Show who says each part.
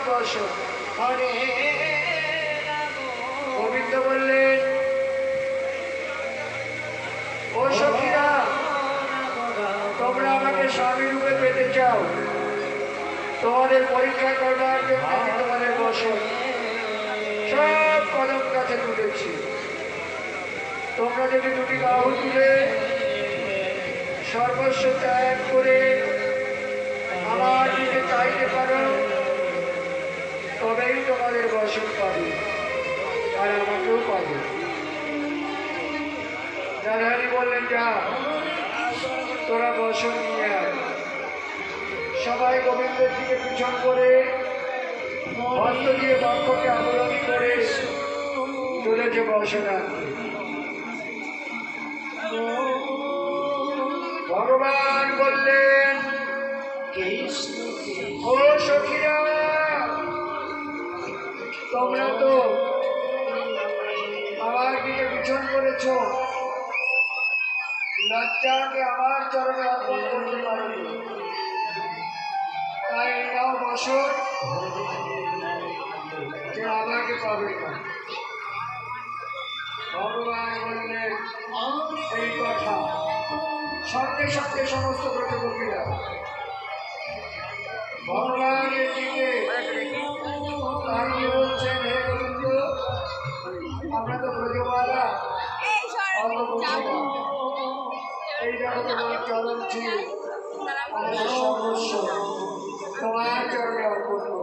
Speaker 1: বসো। হরে গোবিন্দ বললেন, ও সখীরা, তোমরা আমাকে স্বামী রূপে পেতে চাও, তোমাদের পরীক্ষা করবার জন্য আমি তোমাদের বসো সব কদম কাছে তুলেছি। তোমরা যদি দুটি বাহু তুলে সর্বস্ব ত্যাগ করে আমার দিকে চাইতে পারো, তবেই তোমাদের বসন পাবে, আর আমাকেও পাবে। রাধারানী বললেন, যা তোরা বসন নিয়ে আয়। সবাই গোবিন্দের দিকে পিছন করে হস্ত দিয়ে বক্ষকে আবরণ করে চলেছে বসন আনতে। ভগবান বললেন, ও সখীরা, তোমরা তো আমার দিকে পিছন করেছ, লজ্জাকে আমার চরণে অর্পণ করতে পারবে, তাই নাও বসন, যে আমাকে পাবে না। ভগবান বললেন এই কথা, সঙ্গে সঙ্গে সমস্ত ব্রজগোপীরা ভগবানের দিকে তাকিয়ে বলছেন, হে গোবিন্দ, আমরা তো ব্রজবালা, এই দেখো তোমার চরণ ছিল আমাদের সর্বস্ব, তোমার চরণে অর্পণ।